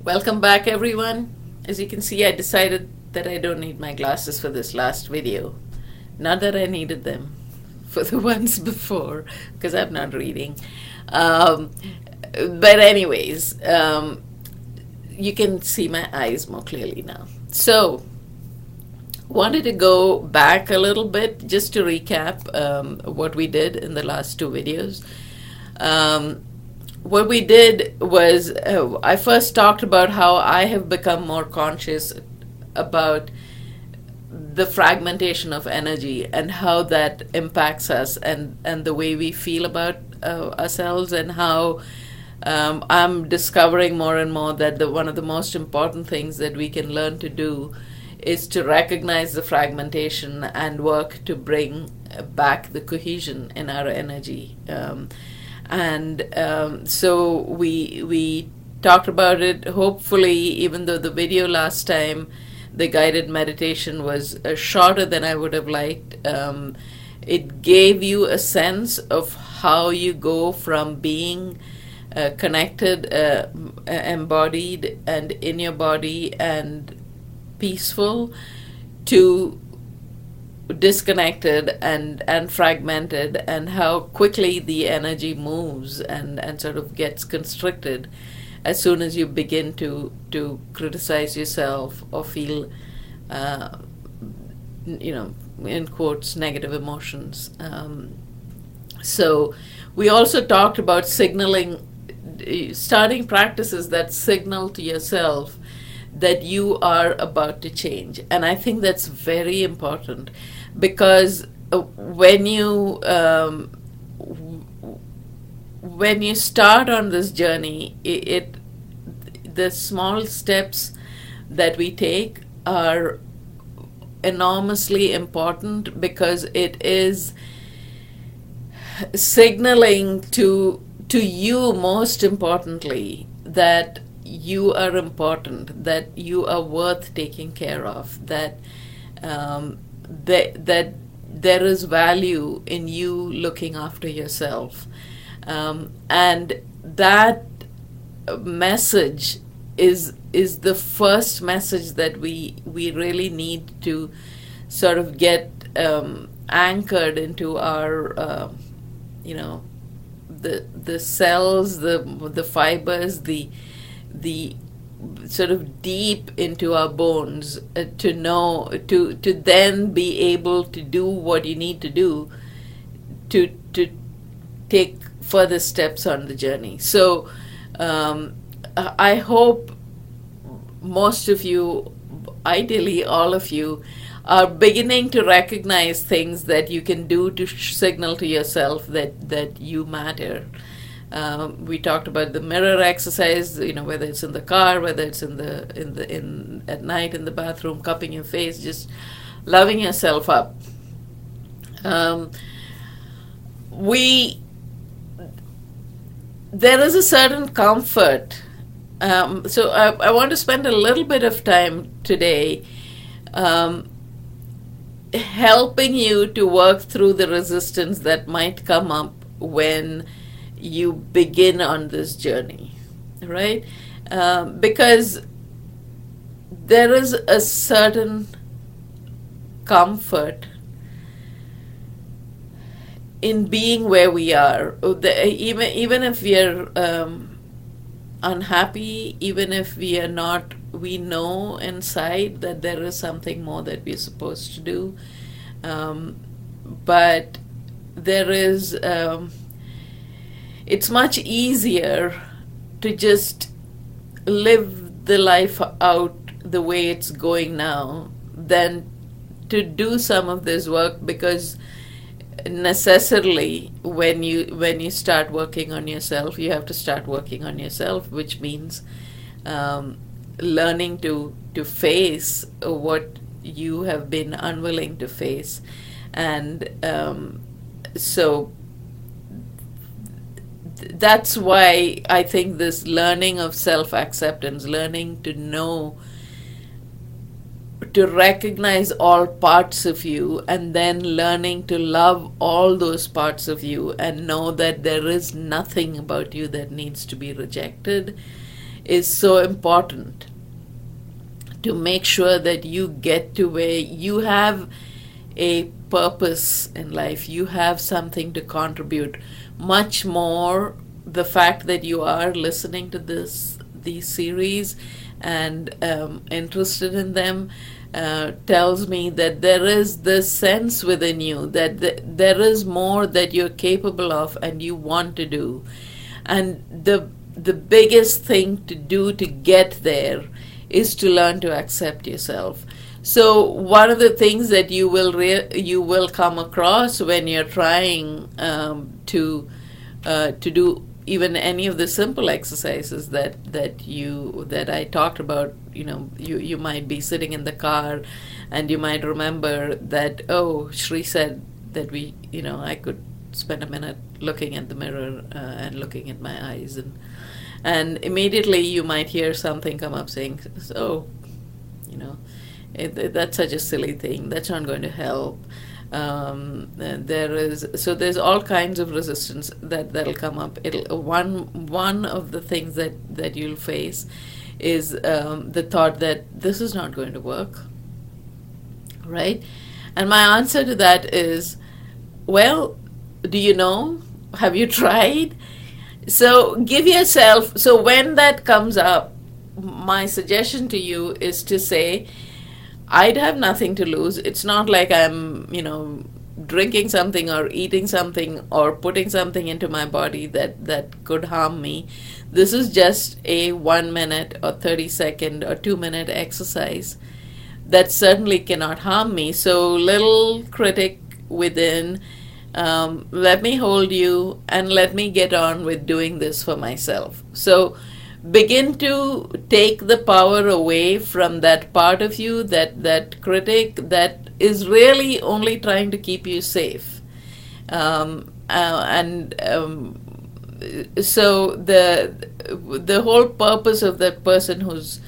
Welcome back, everyone. As you can see, I decided that I don't need my glasses for this last video. Not that I needed them for the ones before, because I'm not reading. Um, but anyways, you can see my eyes more clearly now. So, wanted to go back a little bit just to recap what we did in the last two videos. What we did was I first talked about how I have become more conscious about the fragmentation of energy and how that impacts us and the way we feel about ourselves, and how I'm discovering more and more that one of the most important things that we can learn to do is to recognize the fragmentation and work to bring back the cohesion in our energy. So we talked about it. Hopefully, even though the video last time, the guided meditation was shorter than I would have liked, it gave you a sense of how you go from being connected, embodied, and in your body and peaceful, to disconnected and fragmented, and how quickly the energy moves and sort of gets constricted as soon as you begin to criticize yourself or feel in quotes negative emotions. So we also talked about starting practices that signal to yourself that you are about to change. And I think that's very important, because when you start on this journey, the small steps that we take are enormously important, because it is signaling to you, most importantly, that you are important, that you are worth taking care of, that that there is value in you looking after yourself, and that message is the first message that we really need to sort of get anchored into our the cells, the fibers, the sort of deep into our bones, to know, to then be able to do what you need to do to take further steps on the journey. So I hope most of you, ideally all of you, are beginning to recognize things that you can do to signal to yourself that you matter. We talked about the mirror exercise, whether it's in the car, whether it's in at night in the bathroom, cupping your face, just loving yourself up. There is a certain comfort. So I want to spend a little bit of time today helping you to work through the resistance that might come up when you begin on this journey, right? Because there is a certain comfort in being where we are. Even if we are unhappy, even if we are not, we know inside that there is something more that we're supposed to do. But there is, it's much easier to just live the life out the way it's going now than to do some of this work, because necessarily when you start working on yourself, you have to start working on yourself, which means learning to face what you have been unwilling to face. And so that's why I think this learning of self-acceptance, learning to know, to recognize all parts of you, and then learning to love all those parts of you and know that there is nothing about you that needs to be rejected, is so important to make sure that you get to where you have a purpose in life, you have something to contribute. Much more, the fact that you are listening to these series and interested in them tells me that there is this sense within you that there is more that you're capable of and you want to do. And the biggest thing to do to get there is to learn to accept yourself. So one of the things that you will come across when you're trying to do even any of the simple exercises that I talked about, you might be sitting in the car and you might remember that, oh, Shri said that I could spend a minute looking at the mirror and looking at my eyes, and immediately you might hear something come up saying, oh, that's such a silly thing, that's not going to help. There's all kinds of resistance that'll come up. One of the things that you'll face is the thought that this is not going to work, right? And my answer to that is, well, do you know? Have you tried? So give yourself, so when that comes up, my suggestion to you is to say, I'd have nothing to lose. It's not like I'm, drinking something or eating something or putting something into my body that could harm me. This is just a 1 minute or 30-second or 2-minute exercise that certainly cannot harm me. So little critic within, let me hold you and let me get on with doing this for myself. So begin to take the power away from that part of you, that critic that is really only trying to keep you safe. So the whole purpose of that person who's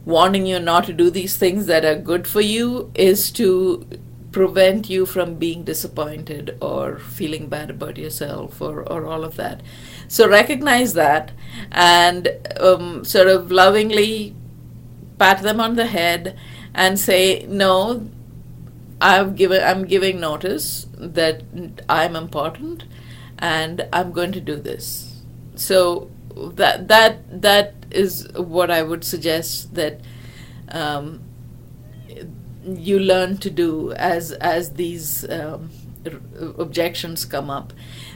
warning you not to do these things that are good for you is to prevent you from being disappointed or feeling bad about yourself or all of that. So recognize that and sort of lovingly pat them on the head and say, no, I'm giving notice that I'm important and I'm going to do this. So that is what I would suggest that you learn to do as these objections come up.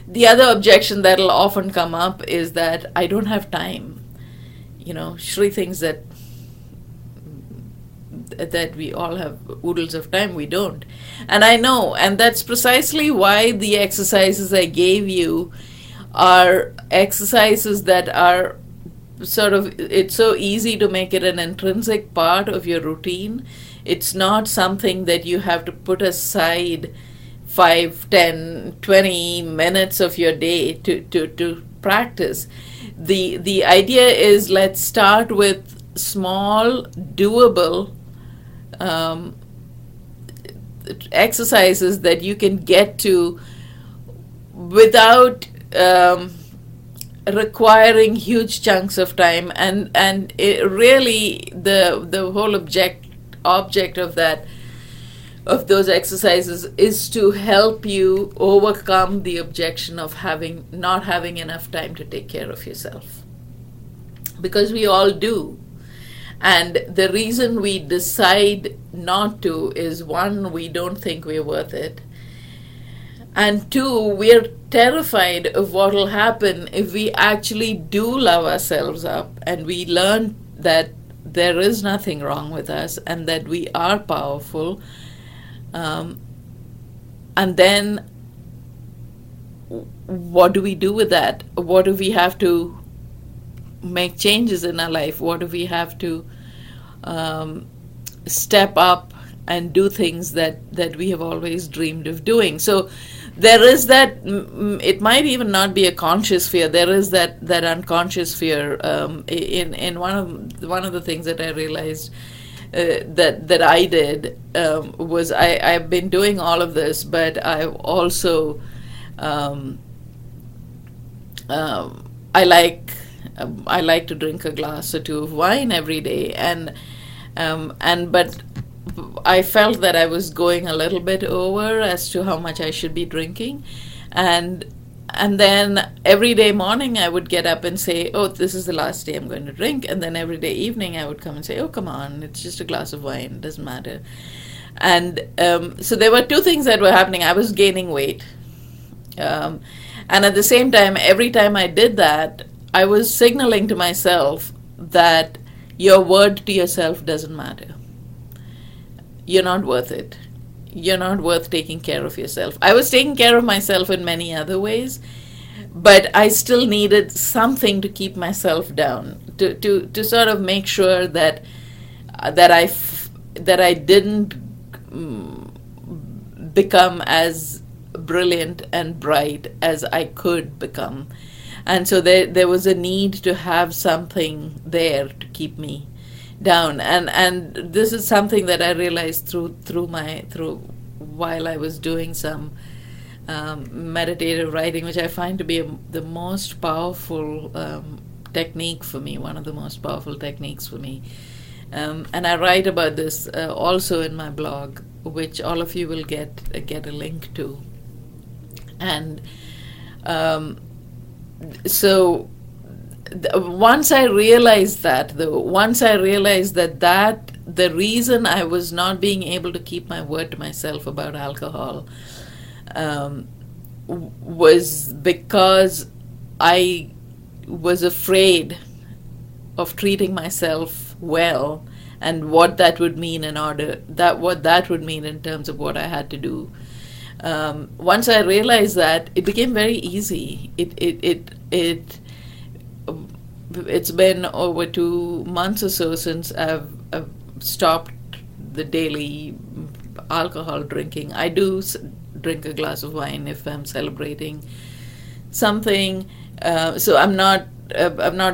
The other objection that'll often come up is that I don't have time. Shri thinks that we all have oodles of time. We don't. And I know, and that's precisely why the exercises I gave you are exercises that are sort of, it's so easy to make it an intrinsic part of your routine. It's not something that you have to put aside 5, 10, 20 minutes of your day to practice. The idea is, let's start with small, doable exercises that you can get to without requiring huge chunks of time, and it really the whole object of those exercises is to help you overcome the objection of not having enough time to take care of yourself, because we all do. And the reason we decide not to is, one, we don't think we're worth it, and two, we're terrified of what will happen if we actually do love ourselves up and we learn that there is nothing wrong with us and that we are powerful. And then what do we do with that? What if we have to make changes in our life? What if we have to step up and do things that we have always dreamed of doing? So there is that, it might even not be a conscious fear, there is that unconscious fear. In one of the things that I realized that I did was I've been doing all of this, but I've also I like I like to drink a glass or two of wine every day, but I felt that I was going a little bit over as to how much I should be drinking, and then every day morning I would get up and say, oh, this is the last day I'm going to drink, and then every day evening I would come and say, oh, come on, it's just a glass of wine, it doesn't matter. And so there were two things that were happening. I was gaining weight, and at the same time, every time I did that, I was signaling to myself that your word to yourself doesn't matter. You're not worth it. You're not worth taking care of yourself. I was taking care of myself in many other ways, but I still needed something to keep myself down, to sort of make sure that I didn't become as brilliant and bright as I could become. And so there was a need to have something there to keep me down, and this is something that I realized through while I was doing some meditative writing, which I find to be the most powerful technique for me, one of the most powerful techniques for me. And I write about this also in my blog, which all of you will get a link to. And so once I realized that the reason I was not being able to keep my word to myself about alcohol was because I was afraid of treating myself well, and what that would mean in terms of what I had to do. Once I realized that, it became very easy. It's been over 2 months or so since I've stopped the daily alcohol drinking. I do drink a glass of wine if I'm celebrating something. So I've not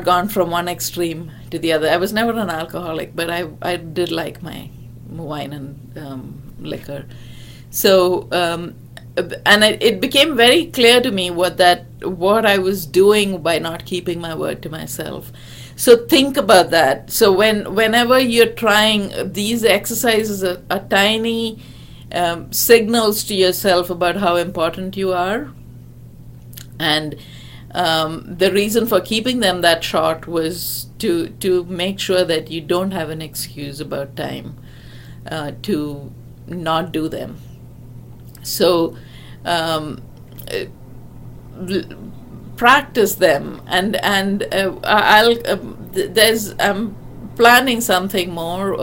gone from one extreme to the other. I was never an alcoholic, but I did like my wine and liquor. So and it became very clear to me what I was doing by not keeping my word to myself. So think about that. So whenever you're trying, these exercises are tiny signals to yourself about how important you are. And the reason for keeping them that short was to make sure that you don't have an excuse about time to not do them. So practice them, and I'm planning something more,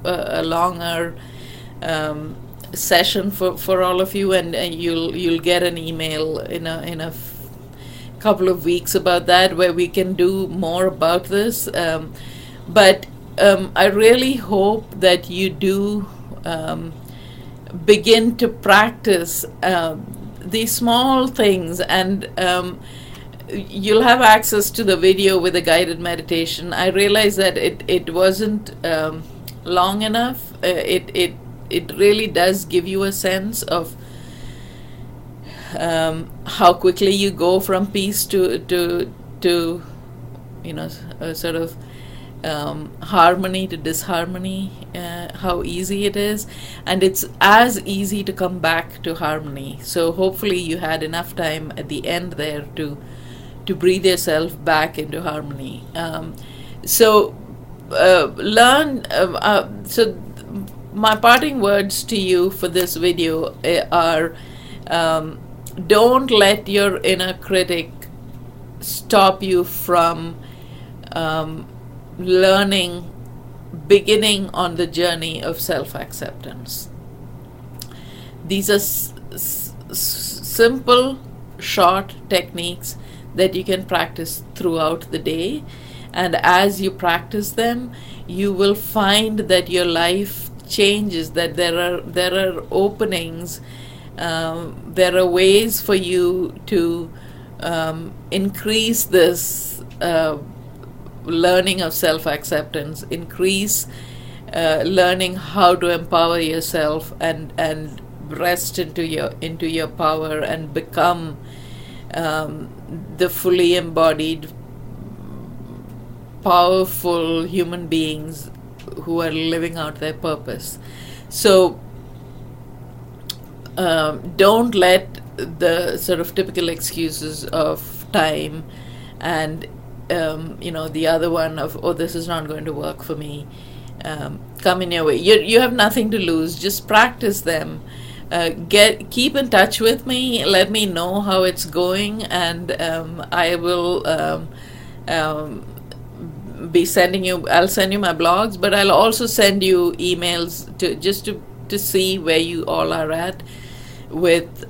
a longer session for all of you, and you'll get an email in a couple of weeks about that, where we can do more about this. But I really hope that you do begin to practice these small things, and you'll have access to the video with a guided meditation. I realized that it wasn't long enough. It really does give you a sense of how quickly you go from peace to sort of harmony to disharmony, how easy it is, and it's as easy to come back to harmony. So hopefully you had enough time at the end there to breathe yourself back into harmony. So my parting words to you for this video are, don't let your inner critic stop you from beginning on the journey of self-acceptance. These are simple, short techniques that you can practice throughout the day, and as you practice them, you will find that your life changes, that there are openings, there are ways for you to increase this learning of self-acceptance, increase learning how to empower yourself and rest into your power and become the fully embodied powerful human beings who are living out their purpose. So don't let the sort of typical excuses of time and the other one of, oh, this is not going to work for me, come in your way. You have nothing to lose. Just practice them. Keep in touch with me. Let me know how it's going, and I will be sending you. I'll send you my blogs, but I'll also send you emails to see where you all are at with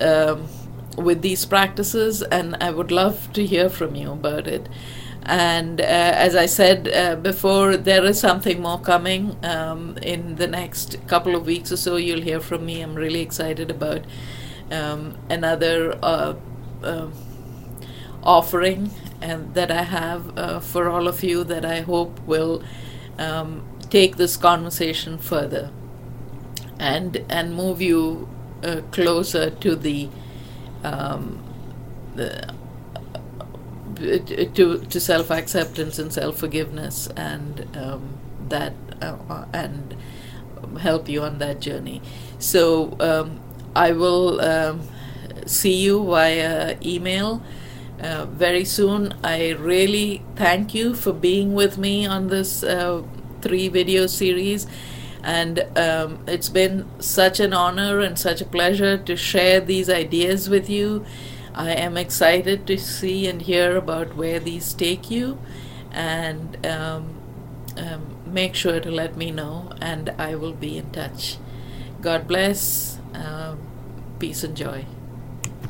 these practices, and I would love to hear from you about it. And as I said before, there is something more coming in the next couple of weeks or so. You'll hear from me. I'm really excited about another offering and that I have for all of you that I hope will take this conversation further and move you closer to to self-acceptance and self-forgiveness, and and help you on that journey. So I will see you via email very soon. I really thank you for being with me on this 3-video series, and it's been such an honor and such a pleasure to share these ideas with you. I am excited to see and hear about where these take you, and make sure to let me know, and I will be in touch. God bless. Peace and joy.